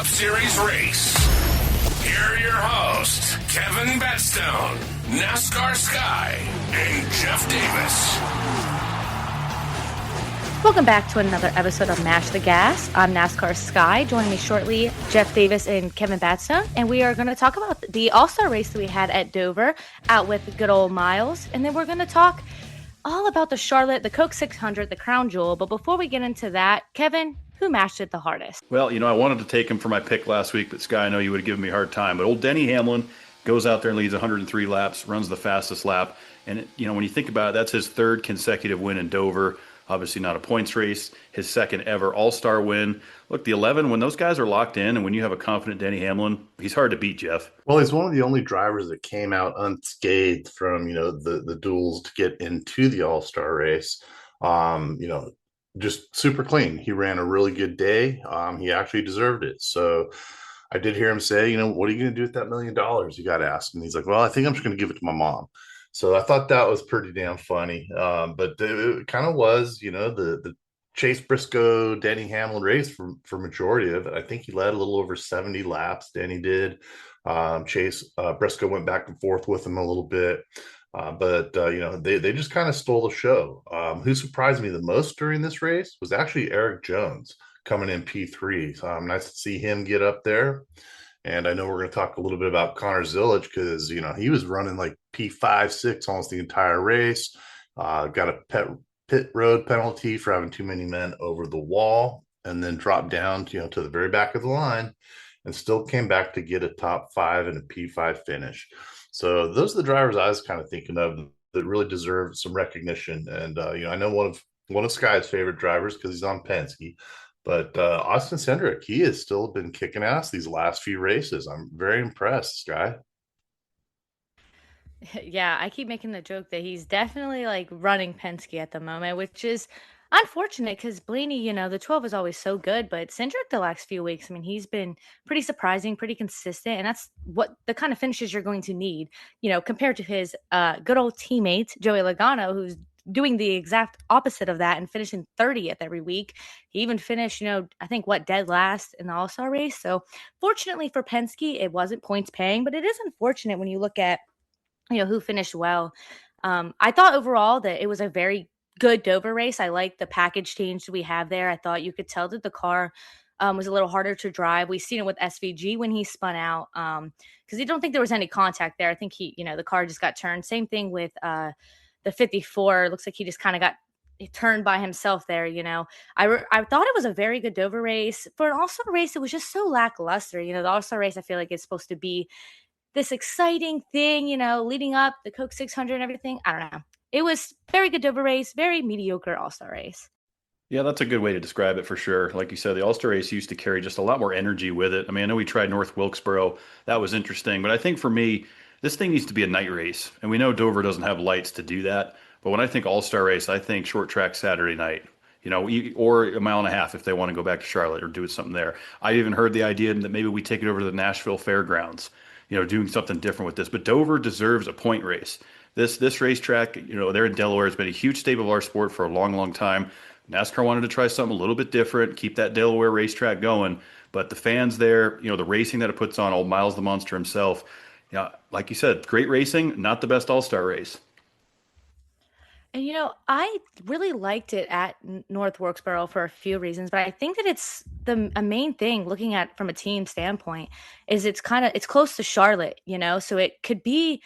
Cup Series race. Here are your hosts, Kevin Bedstone, NASCAR Sky, and Jeff Davis. Welcome back to another episode of Mash the Gas. I'm NASCAR Sky. Joining me shortly, Jeff Davis and Kevin Batstone. And we are going to talk about the All-Star Race that we had at Dover, out with good old Miles. And then we're going to talk all about the Charlotte, the Coke 600, the Crown Jewel. But before we get into that, Kevin, who mashed it the hardest? Well, I wanted to take him for my pick last week, but Sky, I know you would have given me a hard time. But old Denny Hamlin goes out there and leads 103 laps, runs the fastest lap. And, when you think about it, that's his third consecutive win in Dover. Obviously not a points race, his second ever All-Star win. Look, the 11, when those guys are locked in and when you have a confident Denny Hamlin, he's hard to beat, Jeff. Well, he's one of the only drivers that came out unscathed from, the duels to get into the All-Star race. Just super clean. He ran a really good day. He actually deserved it. So I did hear him say, what are you going to do with that $1 million? You got to ask. And he's like, well, I think I'm just going to give it to my mom. So I thought that was pretty damn funny. But it kind of was, the Chase Briscoe, Denny Hamlin race for majority of it. I think he led a little over 70 laps. Denny did. Chase Briscoe went back and forth with him a little bit. But they just kind of stole the show. Who surprised me the most during this race was actually Eric Jones coming in P3. So nice to see him get up there. And I know we're going to talk a little bit about Connor Zillage because, he was running like P5, 6 almost the entire race. Got a pit road penalty for having too many men over the wall and then dropped down, to the very back of the line and still came back to get a top 5 and a P5 finish. So those are the drivers I was kind of thinking of that really deserve some recognition. And, I know one of Sky's favorite drivers because he's on Penske. But Austin Cindric, he has still been kicking ass these last few races. I'm very impressed, Sky. Yeah, I keep making the joke that he's definitely running Penske at the moment, which is unfortunate because Blaney, the 12 is always so good. But Cindric the last few weeks, he's been pretty surprising, pretty consistent. And that's what the kind of finishes you're going to need, compared to his good old teammate, Joey Logano, who's doing the exact opposite of that and finishing 30th every week. He even finished, I think dead last in the All-Star race. So fortunately for Penske, it wasn't points paying, but it is unfortunate when you look at, who finished well. I thought overall that it was a very good Dover race. I like the package change that we have there. I thought you could tell that the car was a little harder to drive. We've seen it with SVG when he spun out because you don't think there was any contact there. I think the car just got turned. Same thing with the 54. Looks like he just kind of got turned by himself there. I thought it was a very good Dover race. For an All-Star race, it was just so lackluster. The All-Star race, I feel like it's supposed to be this exciting thing, leading up the Coke 600 and everything. I don't know. It was very good Dover race, very mediocre All-Star race. Yeah, that's a good way to describe it for sure. Like you said, the All-Star race used to carry just a lot more energy with it. I know we tried North Wilkesboro. That was interesting. But I think for me, this thing needs to be a night race. And we know Dover doesn't have lights to do that. But when I think All-Star race, I think short track Saturday night, or a mile and a half if they want to go back to Charlotte or do something there. I even heard the idea that maybe we take it over to the Nashville Fairgrounds, doing something different with this. But Dover deserves a point race. This racetrack, they're in Delaware. It's been a huge staple of our sport for a long, long time. NASCAR wanted to try something a little bit different, keep that Delaware racetrack going. But the fans there, the racing that it puts on, old Miles the Monster himself, like you said, great racing, not the best All-Star race. And, I really liked it at North Wilkesboro for a few reasons, but I think that it's a main thing looking at from a team standpoint is it's close to Charlotte, so it could be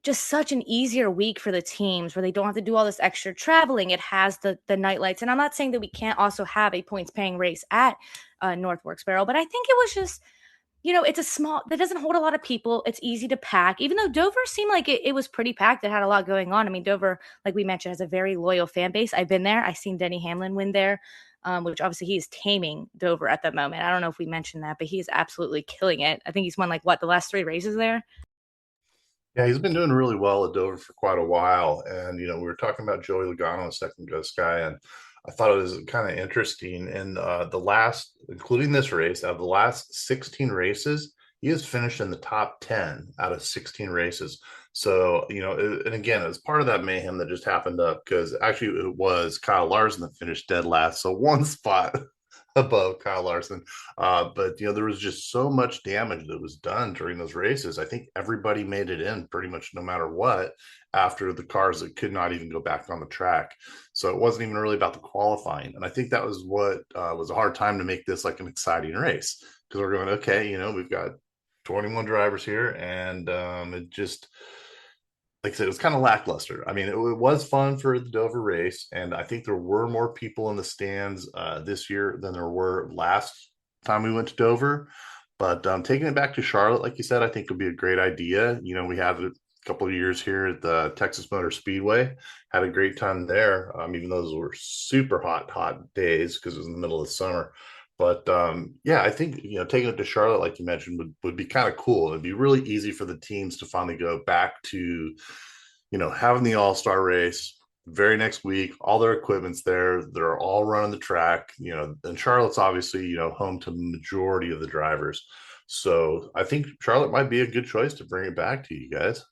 just such an easier week for the teams where they don't have to do all this extra traveling. It has the night lights. And I'm not saying that we can't also have a points paying race at North Wilkesboro, but I think it was just, it's a small, that doesn't hold a lot of people. It's easy to pack, even though Dover seemed like it was pretty packed. It had a lot going on. Dover, like we mentioned, has a very loyal fan base. I've been there. I've seen Denny Hamlin win there, which obviously he is taming Dover at the moment. I don't know if we mentioned that, but he is absolutely killing it. I think he's won the last 3 races there. Yeah, he's been doing really well at Dover for quite a while. And, we were talking about Joey Logano a second ago, Sky, and I thought it was kind of interesting. In including this race, out of the last 16 races, he has finished in the top 10 out of 16 races. So, and again, it was part of that mayhem that just happened up because actually it was Kyle Larson that finished dead last. So one spot above Kyle Larson. But there was just so much damage that was done during those races. I think everybody made it in pretty much no matter what after the cars that could not even go back on the track. So it wasn't even really about the qualifying. And I think that was what was a hard time to make this like an exciting race, because we're going, okay, we've got 21 drivers here, and it just, like I said, it was kind of lackluster. I mean, it was fun for the Dover race, and I think there were more people in the stands this year than there were last time we went to Dover. But taking it back to Charlotte, like you said, I think would be a great idea. We had a couple of years here at the Texas Motor Speedway, had a great time there, even though those were super hot days because it was in the middle of the summer. But yeah, I think taking it to Charlotte, like you mentioned, would be kind of cool. It'd be really easy for the teams to finally go back to having the All-Star race very next week. All their equipment's there. They're all running the track. And Charlotte's obviously home to the majority of the drivers. So I think Charlotte might be a good choice to bring it back to you guys.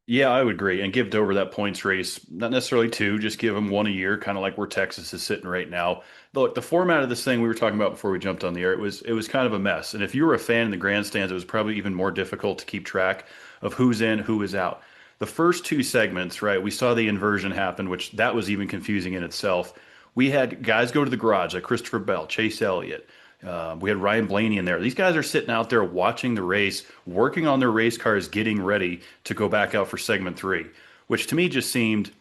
Yeah, I would agree. And give Dover that points race, not necessarily two, just give them one a year, kind of like where Texas is sitting right now. Look, the format of this thing we were talking about before we jumped on the air, it was kind of a mess. And if you were a fan in the grandstands, it was probably even more difficult to keep track of who's in, who is out. The first two segments, right, we saw the inversion happen, which that was even confusing in itself. We had guys go to the garage like Christopher Bell, Chase Elliott. We had Ryan Blaney in there. These guys are sitting out there watching the race, working on their race cars, getting ready to go back out for segment three, which to me just seemed,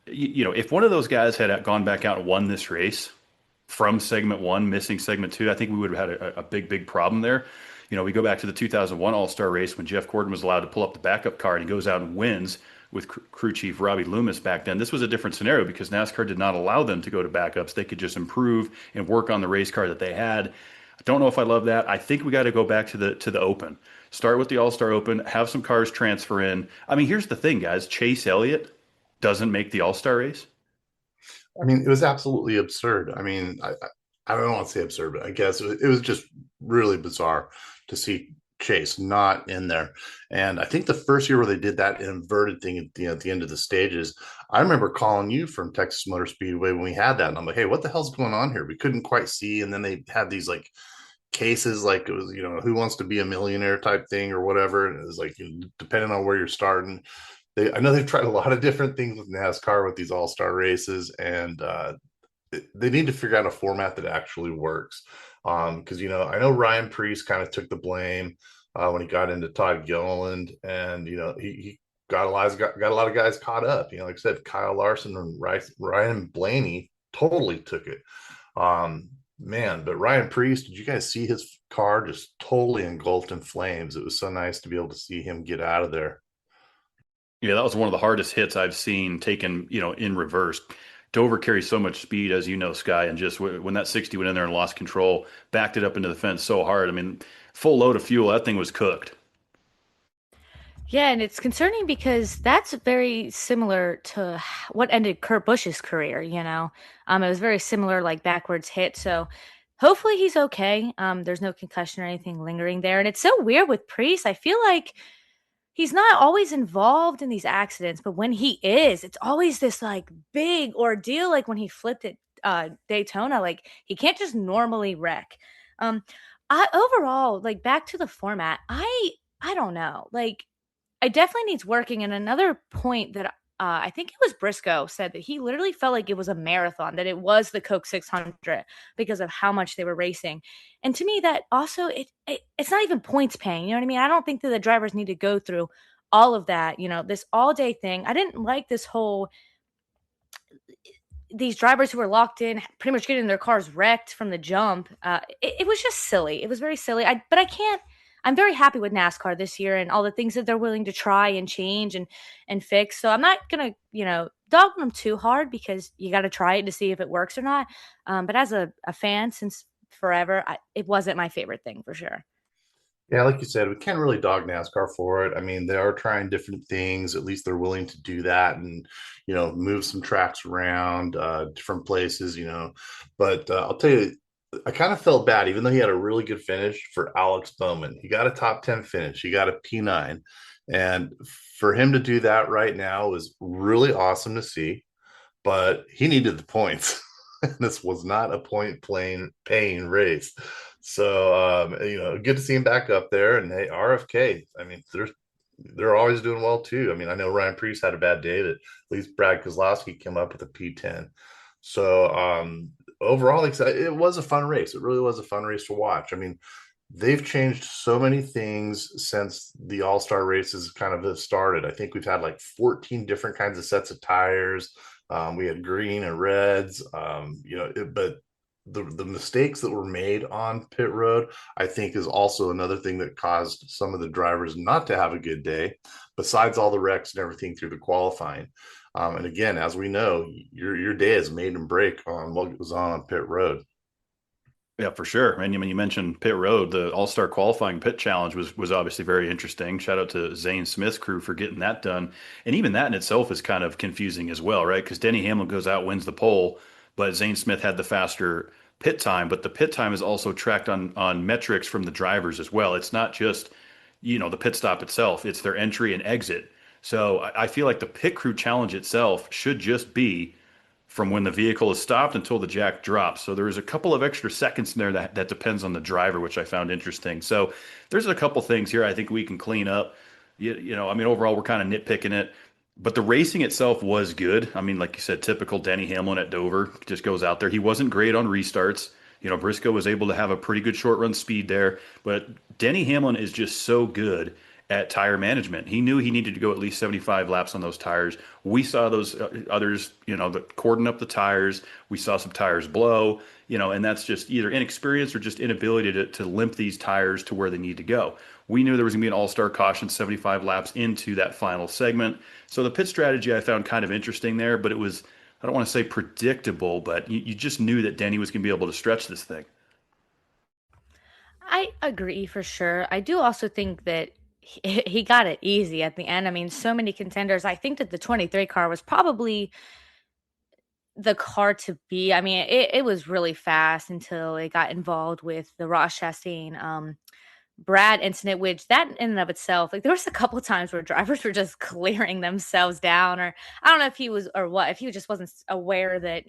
if one of those guys had gone back out and won this race from segment one, missing segment two, I think we would have had a big problem there. We go back to the 2001 All-Star race when Jeff Gordon was allowed to pull up the backup car and he goes out and wins with crew chief Robbie Loomis back then. This was a different scenario because NASCAR did not allow them to go to backups. They could just improve and work on the race car that they had. I don't know if I love that. I think we got to go back to the Open. Start with the All-Star Open, have some cars transfer in. I mean, here's the thing, guys. Chase Elliott doesn't make the All-Star race. I mean, it was absolutely absurd. I mean, I don't want to say absurd, but I guess it was just really bizarre to see Chase not in there. And I think the first year where they did that inverted thing at the end of the stages, I remember calling you from Texas Motor Speedway when we had that. And I'm like, hey, what the hell's going on here? We couldn't quite see. And then they had these like cases, like it was, who wants to be a millionaire type thing or whatever. And it was like, depending on where you're starting. I know they've tried a lot of different things with NASCAR with these all-star races, and they need to figure out a format that actually works. Because I know Ryan Preece kind of took the blame when he got into Todd Gilliland, and he got a lot of guys caught up. Like I said, Kyle Larson and Ryan Blaney totally took it. Man, but Ryan Preece, did you guys see his car just totally engulfed in flames? It was so nice to be able to see him get out of there. Yeah, that was one of the hardest hits I've seen taken, in reverse. Dover carries so much speed, as you know, Sky, and just when that 60 went in there and lost control, backed it up into the fence so hard. I mean, full load of fuel, that thing was cooked. Yeah, and it's concerning because that's very similar to what ended Kurt Busch's career, It was very similar, like backwards hit. So hopefully he's okay. There's no concussion or anything lingering there. And it's so weird with Priest. I feel like he's not always involved in these accidents, but when he is, it's always this like big ordeal. Like when he flipped at Daytona, like he can't just normally wreck. I overall, like back to the format, I don't know. Like I definitely needs working. And another point that I think it was Briscoe said that he literally felt like it was a marathon, that it was the Coke 600 because of how much they were racing. And to me, that also, it's not even points paying. You know what I mean? I don't think that the drivers need to go through all of that, this all day thing. I didn't like this whole, these drivers who were locked in, pretty much getting their cars wrecked from the jump. It was just silly. It was very silly. But I can't, I'm very happy with NASCAR this year and all the things that they're willing to try and change and fix. So I'm not going to, dog them too hard because you got to try it to see if it works or not. But as a fan since forever, it wasn't my favorite thing for sure. Yeah, like you said, we can't really dog NASCAR for it. I mean, they are trying different things. At least they're willing to do that and, move some tracks around different places, But I'll tell you, I kind of felt bad, even though he had a really good finish, for Alex Bowman. He got a top 10 finish. He got a P9. And for him to do that right now was really awesome to see. But he needed the points. This was not a paying race. So, good to see him back up there. And hey, RFK, I mean, they're always doing well too. I mean, I know Ryan Preece had a bad day, that at least Brad Keselowski came up with a P10. So, overall, like I said, it was a fun race. It really was a fun race to watch. I mean, they've changed so many things since the All-Star races kind of have started. I think we've had like 14 different kinds of sets of tires. We had green and reds, but the mistakes that were made on pit road, I think, is also another thing that caused some of the drivers not to have a good day, besides all the wrecks and everything through the qualifying. And again, as we know, your day is made and break on what goes on pit road. Yeah, for sure. And when you mentioned pit road, the All-Star qualifying pit challenge was obviously very interesting. Shout out to Zane Smith's crew for getting that done. And even that in itself is kind of confusing as well, right? Because Denny Hamlin goes out, wins the pole, but Zane Smith had the faster pit time. But the pit time is also tracked on metrics from the drivers as well. It's not just, the pit stop itself, it's their entry and exit. So I feel like the pit crew challenge itself should just be from when the vehicle is stopped until the jack drops. So there is a couple of extra seconds in there that depends on the driver, which I found interesting. So there's a couple things here I think we can clean up. I mean, overall, we're kind of nitpicking it, but the racing itself was good. I mean, like you said, typical Denny Hamlin at Dover, just goes out there. He wasn't great on restarts. Briscoe was able to have a pretty good short run speed there, but Denny Hamlin is just so good at tire management. He knew he needed to go at least 75 laps on those tires. We saw those others, that cordon up the tires. We saw some tires blow, and that's just either inexperience or just inability to limp these tires to where they need to go. We knew there was going to be an all-star caution 75 laps into that final segment. So the pit strategy I found kind of interesting there, but it was, I don't want to say predictable, but you just knew that Denny was going to be able to stretch this thing. I agree for sure. I do also think that he got it easy at the end. I mean, so many contenders. I think that the 23 car was probably the car to be. I mean, it was really fast until it got involved with the Ross Chastain Brad incident, which that in and of itself, like there was a couple of times where drivers were just clearing themselves down, or I don't know if he was or what, if he just wasn't aware that,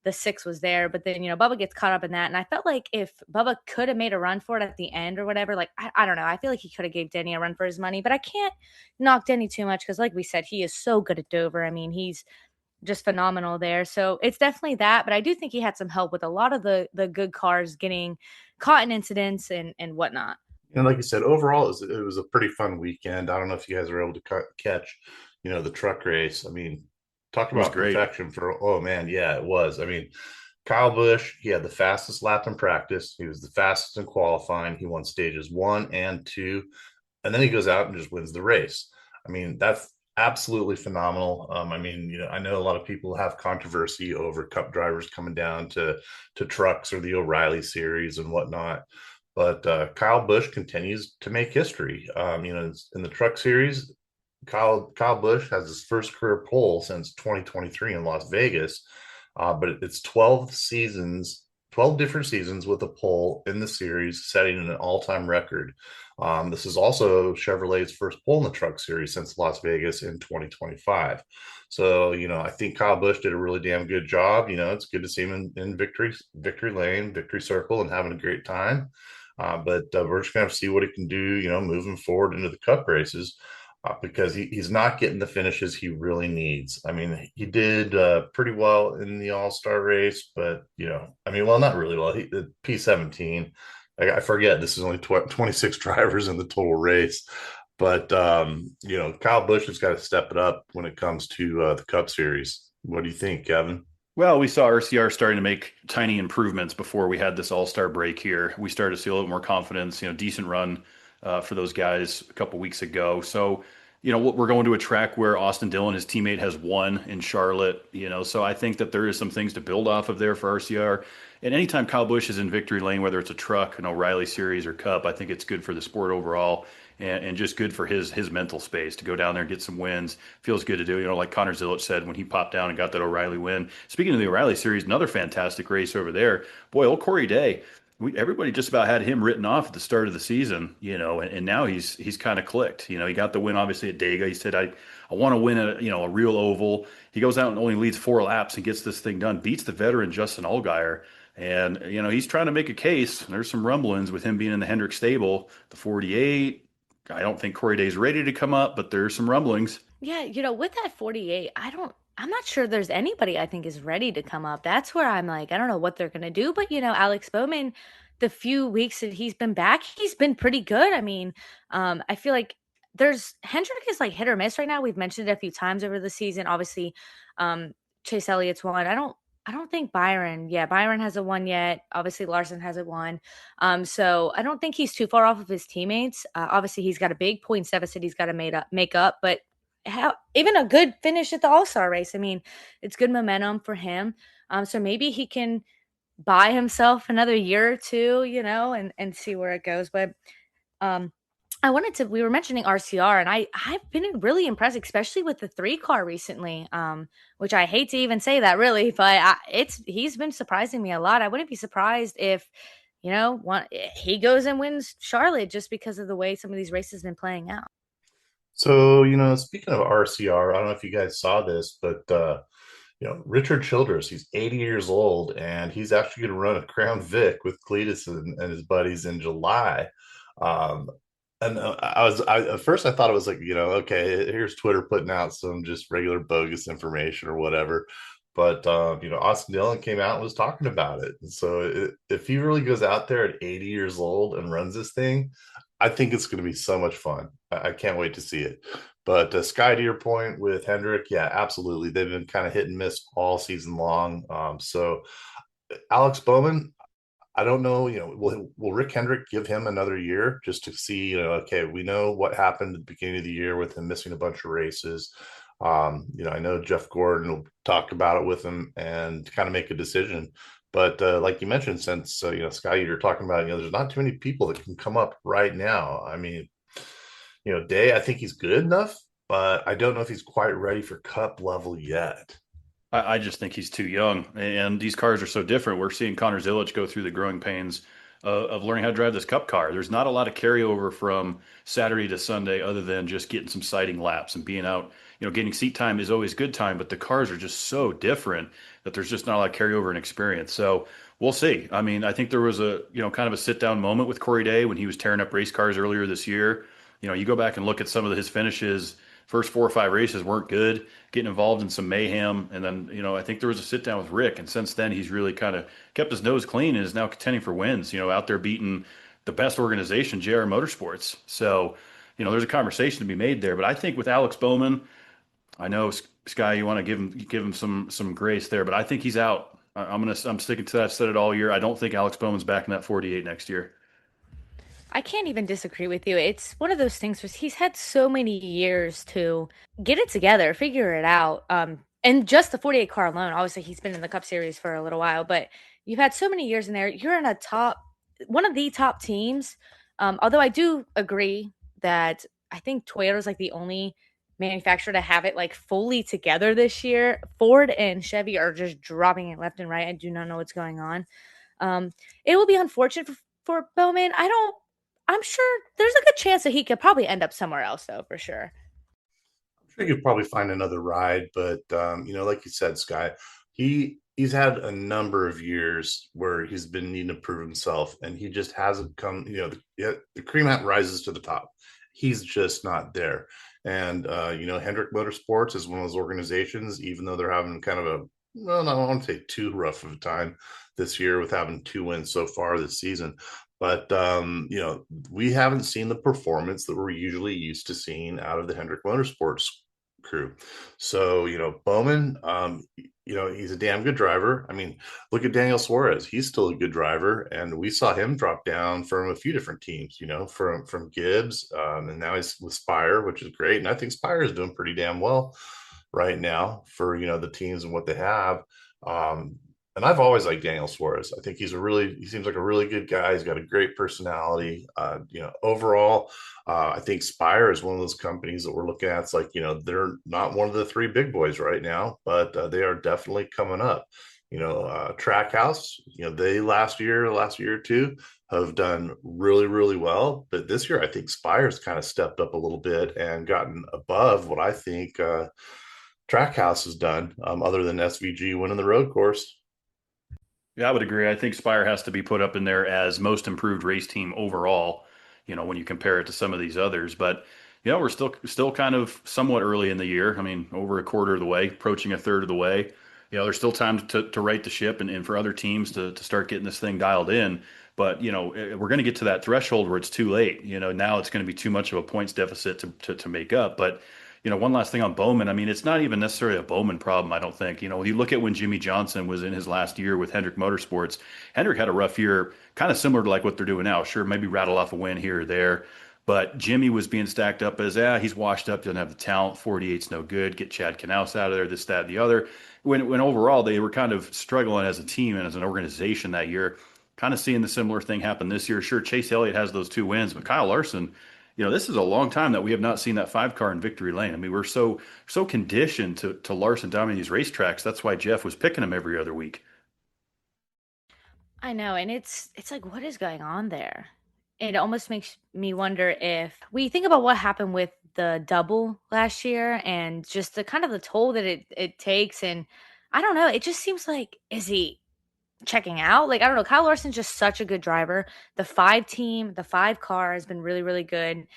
the six was there. But then, Bubba gets caught up in that. And I felt like if Bubba could have made a run for it at the end or whatever, like, I don't know. I feel like he could have gave Denny a run for his money, but I can't knock Denny too much because, like we said, he is so good at Dover. I mean, he's just phenomenal there. So it's definitely that. But I do think he had some help with a lot of the good cars getting caught in incidents and whatnot. And like you said, overall, it was a pretty fun weekend. I don't know if you guys were able to catch, the truck race. I mean, talk It was about great. perfection oh man, yeah, it was. I mean, Kyle Busch, he had the fastest lap in practice. He was the fastest in qualifying. He won stages 1 and 2, and then he goes out and just wins the race. I mean, that's absolutely phenomenal. I mean, I know a lot of people have controversy over Cup drivers coming down to trucks or the O'Reilly series and whatnot. But Kyle Busch continues to make history. In the truck series, Kyle Busch has his first career pole since 2023 in Las Vegas. But it's 12 seasons, 12 different seasons with a pole in the series, setting an all-time record. This is also Chevrolet's first pole in the truck series since Las Vegas in 2025. So, I think Kyle Busch did a really damn good job. It's good to see him in victory lane, victory circle, and having a great time. But we're just going to see what he can do, moving forward into the Cup races. Because he's not getting the finishes he really needs. I mean, he did pretty well in the All-Star race, but, well, not really well. The P17, I forget, this is only 26 drivers in the total race. But, Kyle Busch has got to step it up when it comes to the Cup Series. What do you think, Kevin? Well, we saw RCR starting to make tiny improvements before we had this all-star break here. We started to see a little more confidence, decent run for those guys a couple weeks ago. So, we're going to a track where Austin Dillon, his teammate, has won in Charlotte, so I think that there is some things to build off of there for RCR. And anytime Kyle Busch is in victory lane, whether it's a truck, an O'Reilly series or Cup, I think it's good for the sport overall. And just good for his mental space to go down there and get some wins. Feels good to do. Like Connor Zilic said when he popped down and got that O'Reilly win. Speaking of the O'Reilly series, another fantastic race over there. Boy, old Corey Day. everybody just about had him written off at the start of the season, and now he's kind of clicked. He got the win obviously at Dega. He said, I want to win a real oval. He goes out and only leads 4 laps and gets this thing done, beats the veteran Justin Allgaier. And, he's trying to make a case. There's some rumblings with him being in the Hendrick stable, the 48. I don't think Corey Day's ready to come up, but there's some rumblings. Yeah, with that 48, I'm not sure there's anybody I think is ready to come up. That's where I'm like, I don't know what they're going to do. But, Alex Bowman, the few weeks that he's been back, he's been pretty good. I mean, I feel like Hendrick is like hit or miss right now. We've mentioned it a few times over the season. Obviously, Chase Elliott's won. I don't think Byron hasn't won yet. Obviously, Larson hasn't won. So I don't think he's too far off of his teammates. Obviously, he's got a big points deficit he's got to make up, but even a good finish at the All-Star race. I mean, it's good momentum for him. So maybe he can buy himself another year or two, and see where it goes. But we were mentioning RCR, and I've been really impressed, especially with the 3-car recently, which I hate to even say that really, but he's been surprising me a lot. I wouldn't be surprised if, he goes and wins Charlotte just because of the way some of these races have been playing out. So, speaking of RCR, I don't know if you guys saw this, but Richard Childress, he's 80 years old, and he's actually going to run a Crown Vic with Cletus and his buddies in July. And at first I thought it was like, okay, here's Twitter putting out some just regular bogus information or whatever. But, Austin Dillon came out and was talking about it. And so if he really goes out there at 80 years old and runs this thing, I think it's going to be so much fun. I can't wait to see it. But Sky, to your point with Hendrick, yeah, absolutely. They've been kind of hit and miss all season long. So Alex Bowman, I don't know, will Rick Hendrick give him another year just to see, okay, we know what happened at the beginning of the year with him missing a bunch of races. I know Jeff Gordon will talk about it with him and kind of make a decision. But like you mentioned, since, Sky, you're talking about, there's not too many people that can come up right now. I mean, Day, I think he's good enough, but I don't know if he's quite ready for Cup level yet. I just think he's too young, and these cars are so different. We're seeing Connor Zilic go through the growing pains of learning how to drive this Cup car. There's not a lot of carryover from Saturday to Sunday other than just getting some sighting laps and being out. Getting seat time is always good time, but the cars are just so different that there's just not a lot of carryover and experience. So we'll see. I mean, I think there was a, kind of a sit down moment with Corey Day when he was tearing up race cars earlier this year. You go back and look at some of his finishes. First 4 or 5 races weren't good, getting involved in some mayhem. And then, I think there was a sit down with Rick. And since then, he's really kind of kept his nose clean and is now contending for wins, out there beating the best organization, JR Motorsports. So, there's a conversation to be made there. But I think with Alex Bowman, I know, Sky, you want to give him some grace there, but I think he's out. I'm sticking to that. I've said it all year. I don't think Alex Bowman's back in that 48 next year. I can't even disagree with you. It's one of those things where he's had so many years to get it together, figure it out. And just the 48 car alone, obviously he's been in the Cup Series for a little while, but you've had so many years in there. You're in one of the top teams. Although I do agree that I think Toyota's like the only manufacturer to have it like fully together this year. Ford and Chevy are just dropping it left and right. I do not know what's going on. It will be unfortunate for Bowman. I'm sure there's a good chance that he could probably end up somewhere else, though, for sure. I'm sure you could probably find another ride, but like you said, Sky, he's had a number of years where he's been needing to prove himself, and he just hasn't come. The cream rises to the top. He's just not there. And Hendrick Motorsports is one of those organizations, even though they're having kind of I don't want to say too rough of a time this year with having 2 wins so far this season. But, we haven't seen the performance that we're usually used to seeing out of the Hendrick Motorsports crew. So, Bowman, he's a damn good driver. I mean, look at Daniel Suarez. He's still a good driver. And we saw him drop down from a few different teams, from Gibbs. And now he's with Spire, which is great. And I think Spire is doing pretty damn well right now for, the teams and what they have. And I've always liked Daniel Suarez. I think he seems like a really good guy. He's got a great personality. Overall, I think Spire is one of those companies that we're looking at. It's like, they're not one of the 3 big boys right now, but they are definitely coming up. Trackhouse, they last year or two have done really, really well. But this year, I think Spire's kind of stepped up a little bit and gotten above what I think Trackhouse has done, other than SVG winning the road course. Yeah, I would agree. I think Spire has to be put up in there as most improved race team overall, when you compare it to some of these others. But, we're still kind of somewhat early in the year. I mean, over a quarter of the way, approaching a third of the way. There's still time to right the ship and for other teams to start getting this thing dialed in. But, we're going to get to that threshold where it's too late. Now it's going to be too much of a points deficit to make up. But one last thing on Bowman. I mean, it's not even necessarily a Bowman problem, I don't think. When you look at when Jimmy Johnson was in his last year with Hendrick Motorsports, Hendrick had a rough year, kind of similar to like what they're doing now. Sure, maybe rattle off a win here or there. But Jimmy was being stacked up as, he's washed up, doesn't have the talent, 48's no good, get Chad Knaus out of there, this, that, and the other. When overall they were kind of struggling as a team and as an organization that year, kind of seeing the similar thing happen this year. Sure, Chase Elliott has those 2 wins, but Kyle Larson, this is a long time that we have not seen that 5 car in victory lane. I mean, we're so conditioned to Larson dominating these racetracks. That's why Jeff was picking him every other week. I know, and it's like, what is going on there? It almost makes me wonder if we think about what happened with the double last year and just the kind of the toll that it takes. And I don't know, it just seems like, is he checking out? Like, I don't know. Kyle Larson's just such a good driver. The 5 car has been really, really good.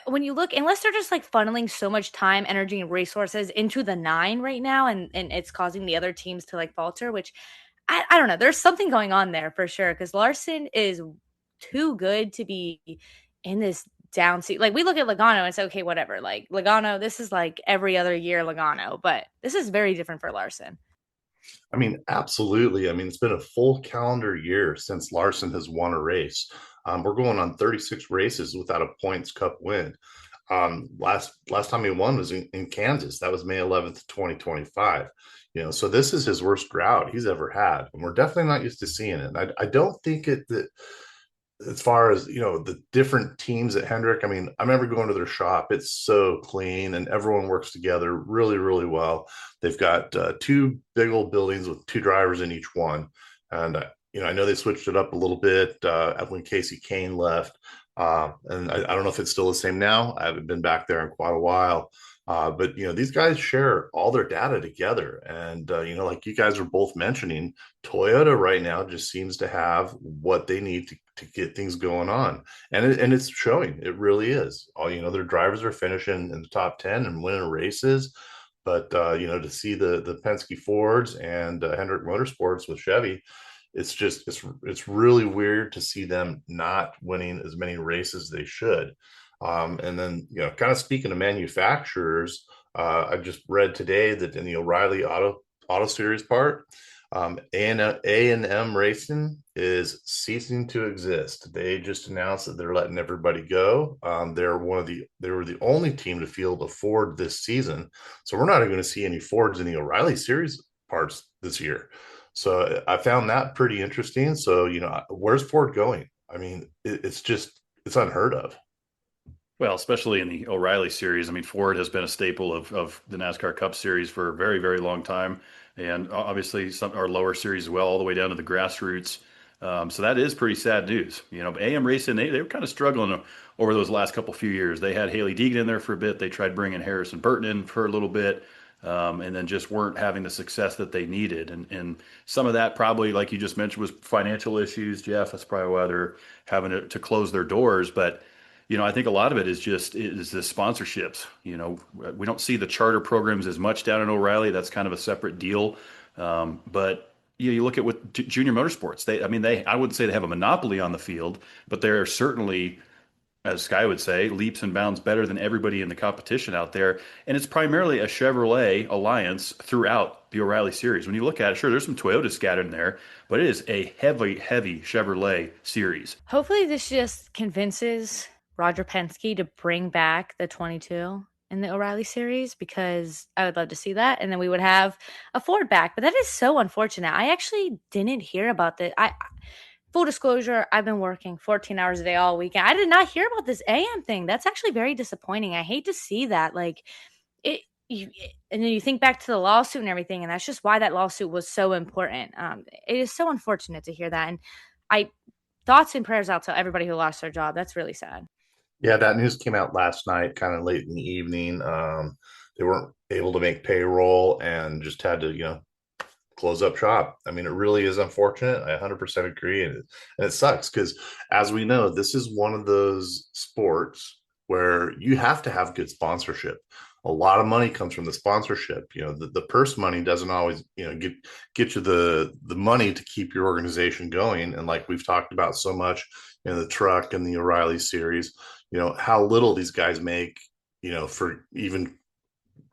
When you look, unless they're just like funneling so much time, energy, and resources into the 9 right now, and it's causing the other teams to like falter, which I don't know. There's something going on there for sure, because Larson is too good to be in this down seat. Like, we look at Logano and say, okay, whatever. Like, Logano, this is like every other year Logano, but this is very different for Larson. I mean, absolutely. I mean, it's been a full calendar year since Larson has won a race. We're going on 36 races without a points cup win. Last time he won was in Kansas. That was May 11th, 2025. So this is his worst drought he's ever had, and we're definitely not used to seeing it. I don't think that as far as the different teams at Hendrick, I mean, I remember going to their shop. It's so clean and everyone works together really, really well. They've got 2 big old buildings with 2 drivers in each one, and I know they switched it up a little bit when Casey Kane left, and I don't know if it's still the same now. I haven't been back there in quite a while. But these guys share all their data together, and like you guys are both mentioning, Toyota right now just seems to have what they need to get things going on, and it's showing. It really is. All their drivers are finishing in the top 10 and winning races, but to see the Penske Fords and Hendrick Motorsports with Chevy, it's really weird to see them not winning as many races as they should. And then, kind of speaking of manufacturers, I just read today that in the O'Reilly Auto Series part, A&M Racing is ceasing to exist. They just announced that they're letting everybody go. They were the only team to field a Ford this season, so we're not going to see any Fords in the O'Reilly Series parts this year. So I found that pretty interesting. So where's Ford going? I mean, it's unheard of. Well, especially in the O'Reilly series. I mean, Ford has been a staple of the NASCAR Cup Series for a very, very long time. And obviously our lower series as well, all the way down to the grassroots. So that is pretty sad news. AM Racing, they were kind of struggling over those last few years. They had Haley Deegan in there for a bit. They tried bringing Harrison Burton in for a little bit, and then just weren't having the success that they needed. And some of that probably, like you just mentioned, was financial issues, Jeff. That's probably why they're having to close their doors. But I think a lot of it is the sponsorships. We don't see the charter programs as much down in O'Reilly. That's kind of a separate deal. But you look at what Junior Motorsports. I wouldn't say they have a monopoly on the field, but they're certainly, as Sky would say, leaps and bounds better than everybody in the competition out there. And it's primarily a Chevrolet alliance throughout the O'Reilly series. When you look at it, sure, there's some Toyota scattered in there, but it is a heavy, heavy Chevrolet series. Hopefully this just convinces Roger Penske to bring back the 22 in the O'Reilly series, because I would love to see that. And then we would have a Ford back. But that is so unfortunate. I actually didn't hear about that. Full disclosure, I've been working 14 hours a day all weekend. I did not hear about this AM thing. That's actually very disappointing. I hate to see that. Like, and then you think back to the lawsuit and everything, and that's just why that lawsuit was so important. It is so unfortunate to hear that, and I thoughts and prayers out to everybody who lost their job. That's really sad. Yeah, that news came out last night, kind of late in the evening. They weren't able to make payroll and just had to, close up shop. I mean, it really is unfortunate. I 100% agree. And it sucks because, as we know, this is one of those sports where you have to have good sponsorship. A lot of money comes from the sponsorship. The purse money doesn't always, get you the money to keep your organization going. And like we've talked about so much in the truck and the O'Reilly series, how little these guys make, for even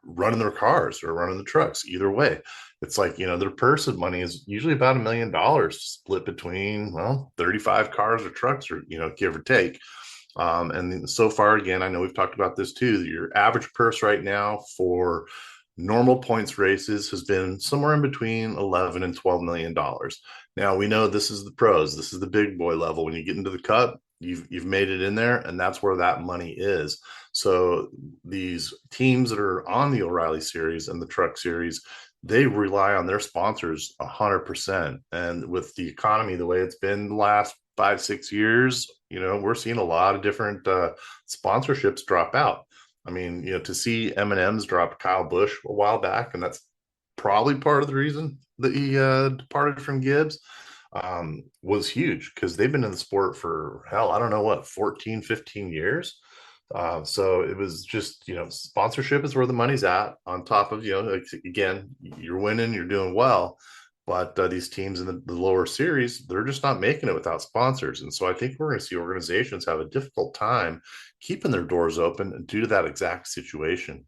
running their cars or running the trucks. Either way, it's like, their purse of money is usually about $1 million split between, 35 cars or trucks, or, give or take. And so far, again, I know we've talked about this too. Your average purse right now for normal points races has been somewhere in between 11 and $12 million. Now we know this is the pros. This is the big boy level. When you get into the cup, you've made it in there, and that's where that money is. So these teams that are on the O'Reilly series and the truck series, they rely on their sponsors 100%. And with the economy the way it's been the last 5-6 years, we're seeing a lot of different sponsorships drop out. I mean, to see M&M's drop Kyle Busch a while back, and that's probably part of the reason that he departed from Gibbs, was huge, because they've been in the sport for, hell, I don't know what, 14, 15 years. So it was just, sponsorship is where the money's at, on top of, again, you're winning, you're doing well. But these teams in the lower series, they're just not making it without sponsors. And so I think we're going to see organizations have a difficult time keeping their doors open due to that exact situation.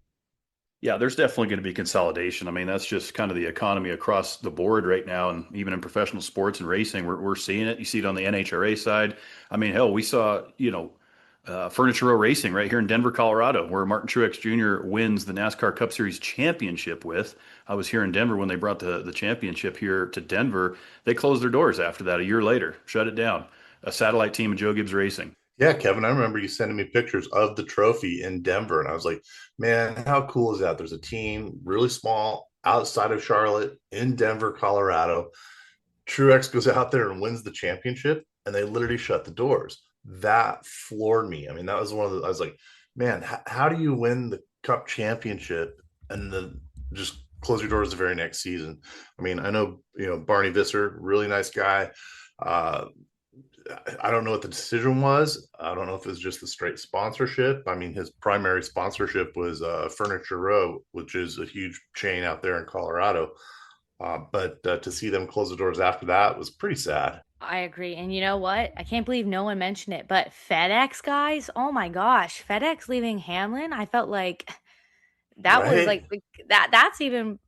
Yeah, there's definitely going to be consolidation. I mean, that's just kind of the economy across the board right now. And even in professional sports and racing, we're seeing it. You see it on the NHRA side. I mean, hell, we saw, Furniture Row Racing right here in Denver, Colorado, where Martin Truex Jr. wins the NASCAR Cup Series championship with. I was here in Denver when they brought the championship here to Denver. They closed their doors after that a year later, shut it down. A satellite team of Joe Gibbs Racing. Yeah, Kevin, I remember you sending me pictures of the trophy in Denver, and I was like, man, how cool is that? There's a team really small outside of Charlotte in Denver, Colorado. Truex goes out there and wins the championship, and they literally shut the doors. That floored me. I mean, that was one of the, I was like, man, how do you win the cup championship and then just close your doors the very next season? I mean, I know, Barney Visser, really nice guy. I don't know what the decision was. I don't know if it was just the straight sponsorship. I mean, his primary sponsorship was Furniture Row, which is a huge chain out there in Colorado. But to see them close the doors after that was pretty sad. I agree. And you know what? I can't believe no one mentioned it, but FedEx guys, oh my gosh, FedEx leaving Hamlin, I felt like that was Right? that's even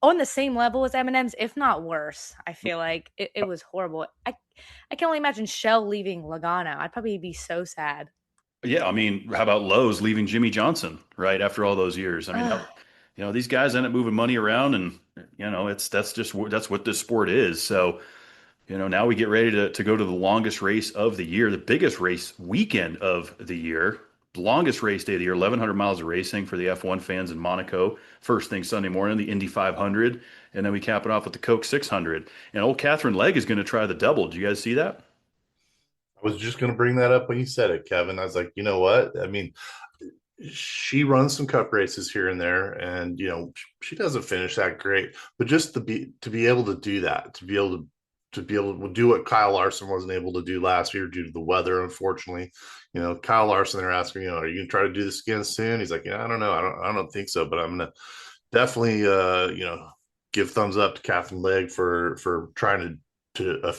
on the same level as M&M's, if not worse. I feel like it was horrible. I can only imagine Shell leaving Logano. I'd probably be so sad. Yeah, I mean, how about Lowe's leaving Jimmy Johnson right after all those years? I mean, Ugh. these guys end up moving money around, and that's what this sport is. So, now we get ready to go to the longest race of the year, the biggest race weekend of the year, the longest race day of the year, 1,100 miles of racing for the F1 fans in Monaco. First thing Sunday morning, the Indy 500, and then we cap it off with the Coke 600. And old Catherine Legg is going to try the double. Do you guys see that? I was just going to bring that up when you said it, Kevin. I was like, you know what? I mean, she runs some cup races here and there, and she doesn't finish that great, but just to be able to do that, to be able to do what Kyle Larson wasn't able to do last year due to the weather, unfortunately. Kyle Larson, they're asking, are you going to try to do this again soon? He's like, I don't know. I don't think so, but I'm going to definitely, give thumbs up to Catherine Legg for trying to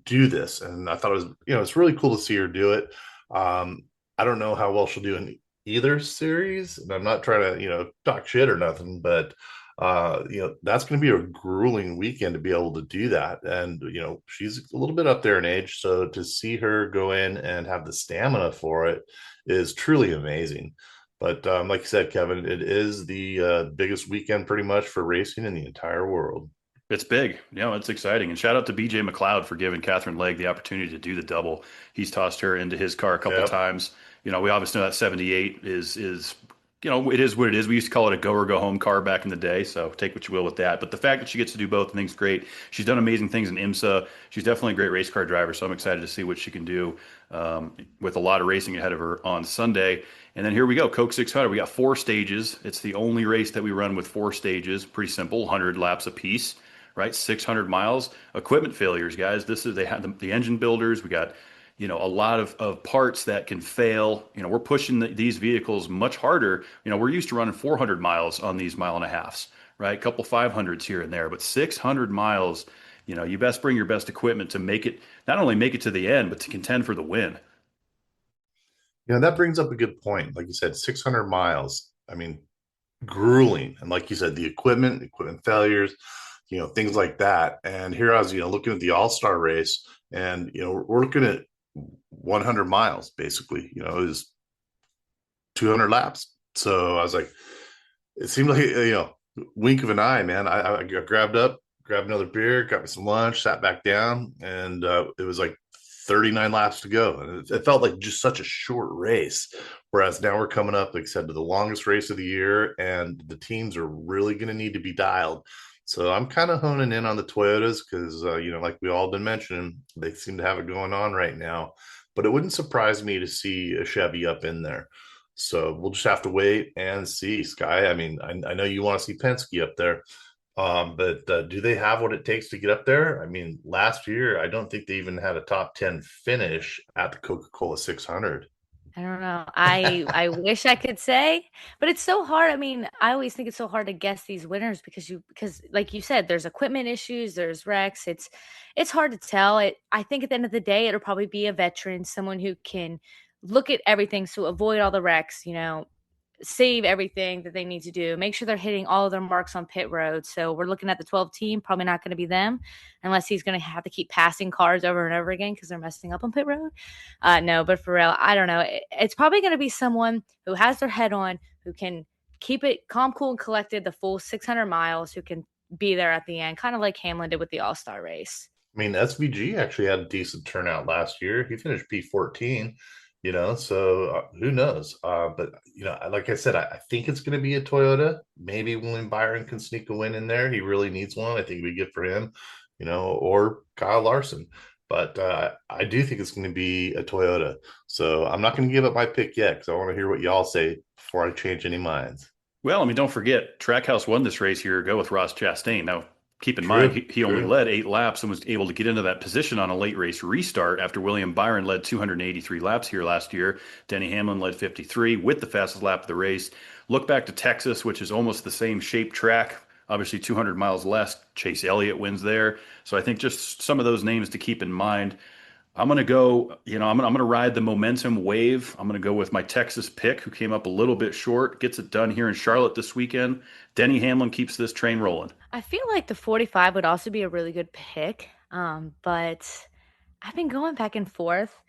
do this. And I thought it was, it's really cool to see her do it. I don't know how well she'll do in either series, and I'm not trying to, talk shit or nothing, but that's going to be a grueling weekend to be able to do that. And, she's a little bit up there in age. So to see her go in and have the stamina for it is truly amazing. But like you said, Kevin, it is the biggest weekend pretty much for racing in the entire world. It's big. It's exciting. And shout out to BJ McLeod for giving Catherine Legg the opportunity to do the double. He's tossed her into his car a couple Yep. times. We obviously know that 78 is it is what it is. We used to call it a go or go home car back in the day, so take what you will with that. But the fact that she gets to do both, I think is great. She's done amazing things in IMSA. She's definitely a great race car driver, so I'm excited to see what she can do with a lot of racing ahead of her on Sunday. And then here we go, Coke 600. We got 4 stages. It's the only race that we run with 4 stages. Pretty simple, 100 laps apiece, right? 600 miles. Equipment failures, guys. They have the engine builders. We got a lot of parts that can fail. We're pushing these vehicles much harder. We're used to running 400 miles on these mile and a halves, right? A couple 500s here and there, but 600 miles, you best bring your best equipment to make it, not only make it to the end, but to contend for the win. That brings up a good point. Like you said, 600 miles. I mean, grueling. And like you said, the equipment failures, things like that. And here I was, looking at the All-Star race, and, we're looking at 100 miles basically. It was 200 laps. So I was like, it seemed like, wink of an eye, man. I grabbed another beer, got me some lunch, sat back down, and it was like 39 laps to go. And it felt like just such a short race. Whereas now we're coming up, like I said, to the longest race of the year, and the teams are really going to need to be dialed. So I'm kind of honing in on the Toyotas because, like we all been mentioning, they seem to have it going on right now. But it wouldn't surprise me to see a Chevy up in there. So we'll just have to wait and see, Sky. I mean, I know you want to see Penske up there. But do they have what it takes to get up there? I mean, last year, I don't think they even had a top 10 finish at the Coca-Cola 600. I don't know. I wish I could say, but it's so hard. I mean, I always think it's so hard to guess these winners because like you said, there's equipment issues, there's wrecks. It's hard to tell. I think at the end of the day, it'll probably be a veteran, someone who can look at everything, so avoid all the wrecks, save everything that they need to do, make sure they're hitting all of their marks on pit road. So we're looking at the 12 team, probably not going to be them unless he's going to have to keep passing cars over and over again because they're messing up on pit road. No, but for real, I don't know. It's probably going to be someone who has their head on, who can keep it calm, cool, and collected the full 600 miles, who can be there at the end, kind of like Hamlin did with the All-Star race. I mean, SVG actually had a decent turnout last year. He finished P14. So who knows? But like I said, I think it's going to be a Toyota. Maybe William Byron can sneak a win in there. He really needs one. I think it'd be good for him, or Kyle Larson. But I do think it's going to be a Toyota. So I'm not going to give up my pick yet because I want to hear what y'all say before I change any minds. Well, I mean, don't forget, Trackhouse won this race a year ago with Ross Chastain. Now, keep in mind, he only led 8 laps and was able to get into that position on a late race restart after William Byron led 283 laps here last year. Denny Hamlin led 53 with the fastest lap of the race. Look back to Texas, which is almost the same shaped track, obviously 200 miles less. Chase Elliott wins there. So I think just some of those names to keep in mind. I'm going to go, I'm going to ride the momentum wave. I'm going to go with my Texas pick, who came up a little bit short, gets it done here in Charlotte this weekend. Denny Hamlin keeps this train rolling. I feel like the 45 would also be a really good pick, but I've been going back and forth.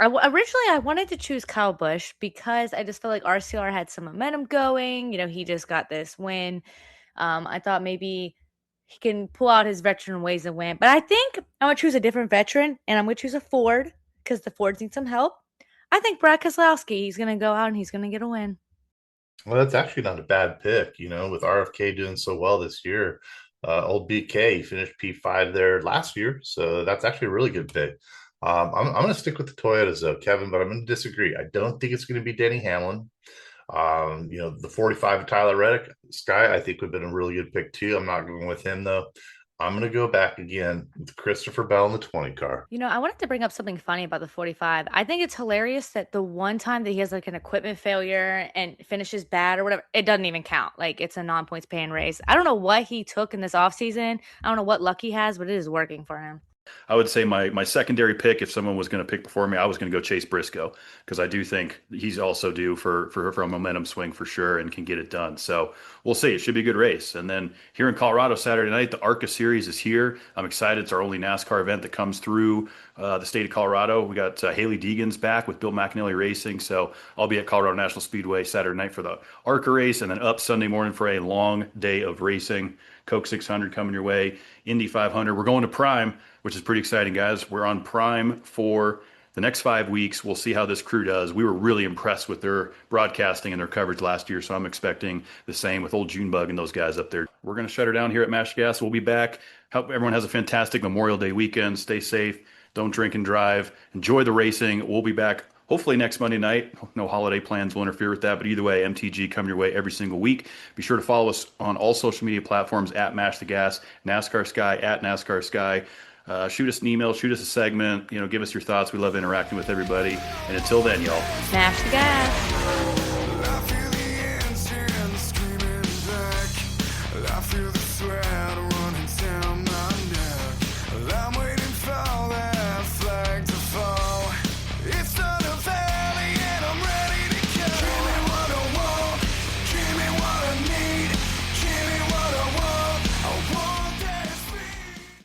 Originally, I wanted to choose Kyle Busch because I just felt like RCR had some momentum going. He just got this win. I thought maybe he can pull out his veteran ways and win. But I think I'm going to choose a different veteran, and I'm going to choose a Ford because the Fords need some help. I think Brad Keselowski, he's going to go out and he's going to get a win. Well, that's actually not a bad pick, with RFK doing so well this year. Old BK finished P5 there last year, so that's actually a really good pick. I'm going to stick with the Toyotas, though, Kevin, but I'm going to disagree. I don't think it's going to be Denny Hamlin. The 45 of Tyler Reddick, Sky, I think would have been a really good pick, too. I'm not going with him, though. I'm going to go back again with Christopher Bell in the 20 car. I wanted to bring up something funny about the 45. I think it's hilarious that the one time that he has like an equipment failure and finishes bad or whatever, it doesn't even count. Like it's a non-points paying race. I don't know what he took in this offseason. I don't know what luck he has, but it is working for him. I would say my secondary pick, if someone was going to pick before me, I was going to go Chase Briscoe because I do think he's also due for a momentum swing for sure and can get it done. So we'll see. It should be a good race. And then here in Colorado Saturday night, the ARCA Series is here. I'm excited. It's our only NASCAR event that comes through the state of Colorado. We got Haley Deegan's back with Bill McAnally Racing. So I'll be at Colorado National Speedway Saturday night for the ARCA race and then up Sunday morning for a long day of racing. Coke 600 coming your way, Indy 500. We're going to Prime, which is pretty exciting, guys. We're on Prime for the next 5 weeks, we'll see how this crew does. We were really impressed with their broadcasting and their coverage last year, so I'm expecting the same with old Junebug and those guys up there. We're going to shut her down here at Mash Gas. We'll be back. Hope everyone has a fantastic Memorial Day weekend. Stay safe. Don't drink and drive. Enjoy the racing. We'll be back hopefully next Monday night. No holiday plans will interfere with that. But either way, MTG coming your way every single week. Be sure to follow us on all social media platforms at Mash the Gas, NASCAR Sky at NASCAR Sky. Shoot us an email, shoot us a segment, give us your thoughts. We love interacting with everybody. And until then, y'all, Smash the gas. I feel the engine screaming back. I feel the sweat